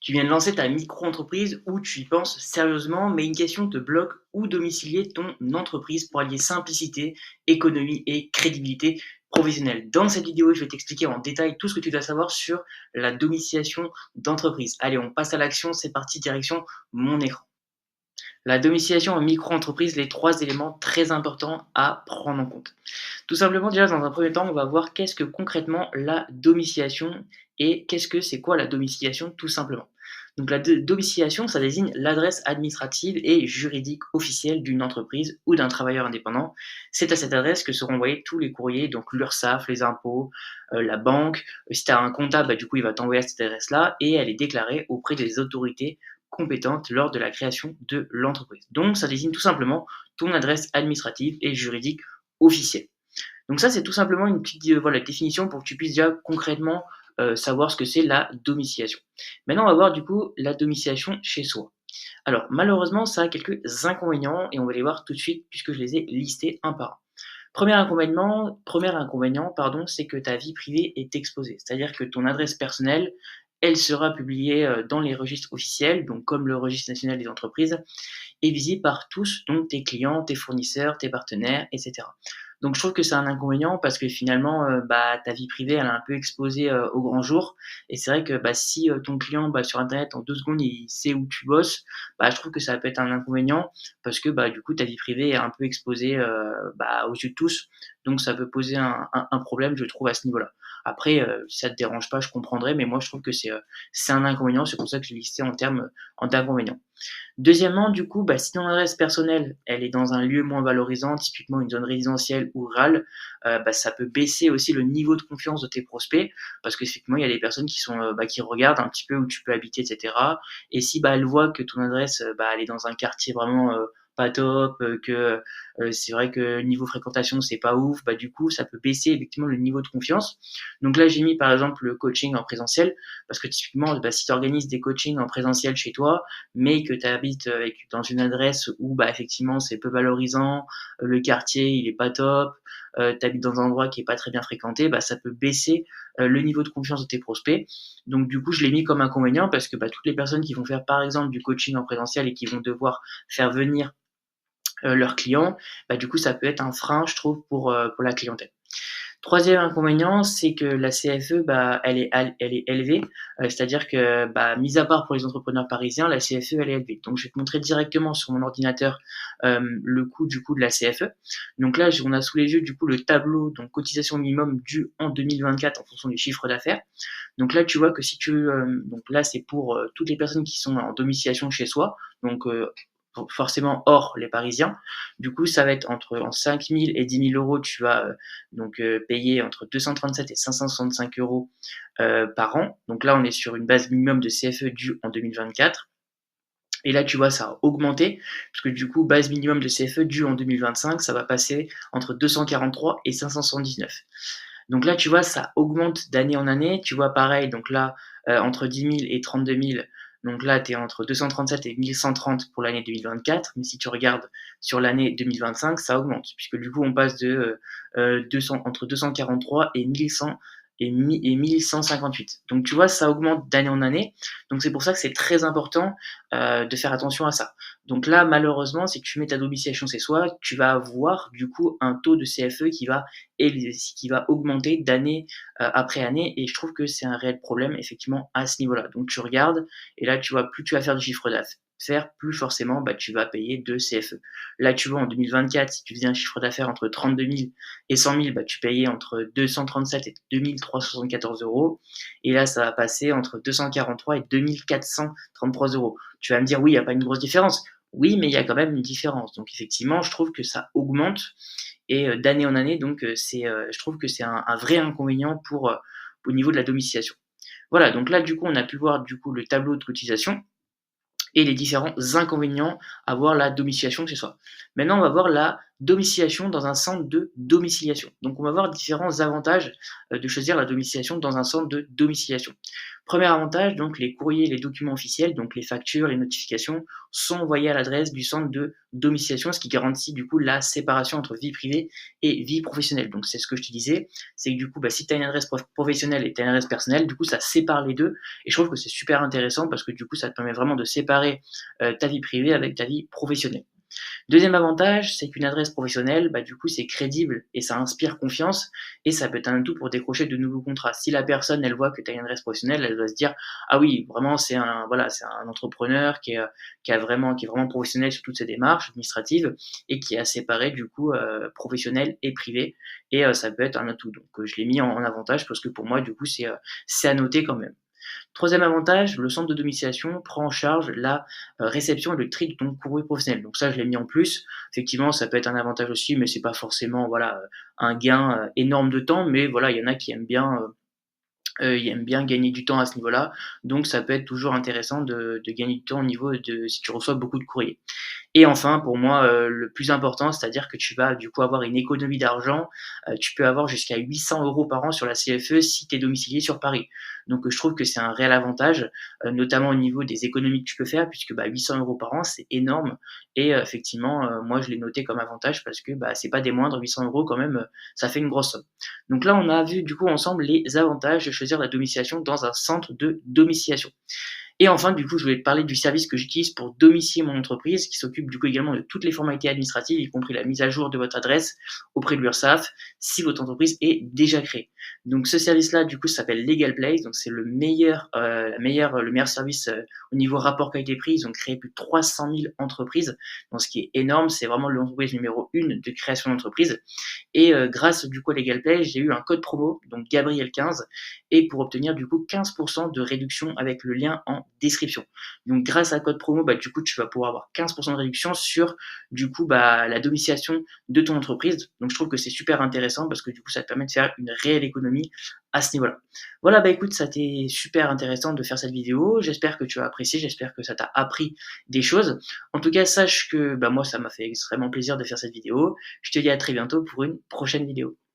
Tu viens de lancer ta micro-entreprise ou tu y penses sérieusement, mais une question te bloque: où domicilier ton entreprise pour allier simplicité, économie et crédibilité professionnelle. Dans cette vidéo, je vais t'expliquer en détail tout ce que tu dois savoir sur la domiciliation d'entreprise. Allez, on passe à l'action, c'est parti, direction mon écran. La domiciliation en micro-entreprise, les trois éléments très importants à prendre en compte. Tout simplement, déjà, dans un premier temps, on va voir qu'est-ce que concrètement la domiciliation et qu'est-ce que c'est quoi la domiciliation tout simplement. Donc la domiciliation, ça désigne l'adresse administrative et juridique officielle d'une entreprise ou d'un travailleur indépendant. C'est à cette adresse que seront envoyés tous les courriers, donc l'URSSAF, les impôts, la banque. Si tu as un comptable, du coup, il va t'envoyer à cette adresse-là et elle est déclarée auprès des autorités compétentes lors de la création de l'entreprise. Donc ça désigne tout simplement ton adresse administrative et juridique officielle. Donc ça, c'est tout simplement une petite voilà, définition pour que tu puisses déjà concrètement savoir ce que c'est la domiciliation. Maintenant, on va voir du coup la domiciliation chez soi. Alors, malheureusement, ça a quelques inconvénients et on va les voir tout de suite puisque je les ai listés un par un. Premier inconvénient, pardon, c'est que ta vie privée est exposée. C'est-à-dire que ton adresse personnelle, elle sera publiée dans les registres officiels, donc comme le registre national des entreprises, et visible par tous, donc tes clients, tes fournisseurs, tes partenaires, etc. Donc je trouve que c'est un inconvénient parce que finalement, ta vie privée, elle est un peu exposée au grand jour. Et c'est vrai que si ton client, sur Internet, en 2 secondes, il sait où tu bosses, je trouve que ça peut être un inconvénient parce que du coup, ta vie privée est un peu exposée aux yeux de tous. Donc ça peut poser un problème, je trouve, à ce niveau-là. Après, si ça te dérange pas, je comprendrais, mais moi je trouve que c'est un inconvénient. C'est pour ça que je l'ai listé en termes d'inconvénients. Deuxièmement, du coup, si ton adresse personnelle, elle est dans un lieu moins valorisant, typiquement une zone résidentielle ou rurale, ça peut baisser aussi le niveau de confiance de tes prospects parce qu'effectivement, il y a des personnes qui sont, qui regardent un petit peu où tu peux habiter et cetera et si, elles voient que ton adresse, elle est dans un quartier vraiment, pas top, que, c'est vrai que niveau fréquentation, c'est pas ouf, du coup, ça peut baisser effectivement le niveau de confiance. Donc là, j'ai mis par exemple le coaching en présentiel parce que typiquement, si tu organises des coachings en présentiel chez toi, mais que tu habites dans une adresse où effectivement c'est peu valorisant, le quartier il est pas top, tu habites dans un endroit qui est pas très bien fréquenté, ça peut baisser le niveau de confiance de tes prospects. Donc du coup, je l'ai mis comme inconvénient parce que toutes les personnes qui vont faire par exemple du coaching en présentiel et qui vont devoir faire venir leurs clients, du coup ça peut être un frein, je trouve, pour la clientèle. Troisième inconvénient, c'est que la CFE, elle est élevée, c'est-à-dire que, mis à part pour les entrepreneurs parisiens, la CFE, elle est élevée. Donc je vais te montrer directement sur mon ordinateur, le coût du coup de la CFE. Donc là, on a sous les yeux du coup le tableau, donc cotisation minimum due en 2024 en fonction du chiffre d'affaires. Donc là, tu vois que si tu, donc là, c'est pour toutes les personnes qui sont en domiciliation chez soi, donc forcément hors les Parisiens. Du coup, ça va être en 5 000 et 10 000 euros, tu vas payer entre 237 et 565 euros par an. Donc là, on est sur une base minimum de CFE due en 2024. Et là, tu vois, ça a augmenté, puisque du coup, base minimum de CFE due en 2025, ça va passer entre 243 et 579. Donc là, tu vois, ça augmente d'année en année. Tu vois, pareil, donc là, entre 10 000 et 32 000, donc là, tu es entre 237 et 1130 pour l'année 2024. Mais si tu regardes sur l'année 2025, ça augmente, puisque du coup, on passe de entre 243 et 1100 et 1158. Donc tu vois, ça augmente d'année en année. Donc c'est pour ça que c'est très important de faire attention à ça. Donc là, malheureusement, si tu mets ta domiciliation chez soi, tu vas avoir du coup un taux de CFE qui va augmenter d'année après année. Et je trouve que c'est un réel problème, effectivement, à ce niveau-là. Donc tu regardes, et là, tu vois, plus tu vas faire du chiffre d'affaires, plus forcément, tu vas payer de CFE. Là, tu vois, en 2024, si tu faisais un chiffre d'affaires entre 32 000 et 100 000, tu payais entre 237 et 2374 euros. Et là, ça va passer entre 243 et 2433 euros. Tu vas me dire, oui, il n'y a pas une grosse différence. Oui, mais il y a quand même une différence. Donc effectivement, je trouve que ça augmente et d'année en année, donc je trouve que c'est un vrai inconvénient au niveau de la domiciliation. Voilà, donc là, du coup, on a pu voir du coup le tableau de cotisation et les différents inconvénients à voir la domiciliation chez soi. Maintenant, on va voir la domiciliation dans un centre de domiciliation. Donc on va voir différents avantages de choisir la domiciliation dans un centre de domiciliation. Premier avantage, donc les courriers, les documents officiels, donc les factures, les notifications, sont envoyés à l'adresse du centre de domiciliation, ce qui garantit du coup la séparation entre vie privée et vie professionnelle. Donc c'est ce que je te disais, c'est que du coup, si tu as une adresse professionnelle et tu as une adresse personnelle, du coup ça sépare les deux. Et je trouve que c'est super intéressant parce que du coup ça te permet vraiment de séparer ta vie privée avec ta vie professionnelle. Deuxième avantage, c'est qu'une adresse professionnelle, du coup, c'est crédible et ça inspire confiance et ça peut être un atout pour décrocher de nouveaux contrats. Si la personne, elle voit que tu as une adresse professionnelle, elle doit se dire: «Ah oui, vraiment, c'est un entrepreneur qui est vraiment professionnel sur toutes ses démarches administratives et qui a séparé du coup, professionnel et privé» et ça peut être un atout. Donc je l'ai mis en avantage parce que pour moi, du coup, c'est à noter quand même. Troisième avantage, le centre de domiciliation prend en charge la réception et le tri de ton courrier professionnel. Donc ça, je l'ai mis en plus. Effectivement, ça peut être un avantage aussi, mais c'est pas forcément voilà, un gain énorme de temps. Mais voilà, il y en a qui aiment bien ils aiment bien gagner du temps à ce niveau-là. Donc ça peut être toujours intéressant de gagner du temps au niveau de si tu reçois beaucoup de courriers. Et enfin, pour moi, le plus important, c'est-à-dire que tu vas du coup avoir une économie d'argent. Tu peux avoir jusqu'à 800 € par an sur la CFE si tu es domicilié sur Paris. Donc je trouve que c'est un réel avantage, notamment au niveau des économies que tu peux faire puisque, 800 € par an, c'est énorme et effectivement, moi je l'ai noté comme avantage parce que, c'est pas des moindres. 800 € quand même, ça fait une grosse somme. Donc là, on a vu du coup ensemble les avantages de choisir la domiciliation dans un centre de domiciliation. Et enfin, du coup, je voulais te parler du service que j'utilise pour domicilier mon entreprise, qui s'occupe du coup également de toutes les formalités administratives, y compris la mise à jour de votre adresse auprès de l'URSSAF, si votre entreprise est déjà créée. Donc ce service-là, du coup, s'appelle Legal Place, donc c'est le meilleur service au niveau rapport qualité-prix. Ils ont créé plus de 300 000 entreprises, donc ce qui est énorme. C'est vraiment l'entreprise numéro 1 de création d'entreprise. Et grâce du coup à LegalPlay, j'ai eu un code promo, donc Gabriel15, et pour obtenir du coup 15% de réduction avec le lien en description. Donc grâce à code promo, du coup tu vas pouvoir avoir 15% de réduction sur du coup la domiciliation de ton entreprise. Donc je trouve que c'est super intéressant parce que du coup ça te permet de faire une réelle économie à ce niveau-là. Voilà, écoute, ça t'est super intéressant de faire cette vidéo. J'espère que tu as apprécié, j'espère que ça t'a appris des choses. En tout cas, sache que moi ça m'a fait extrêmement plaisir de faire cette vidéo. Je te dis à très bientôt pour une prochaine vidéo.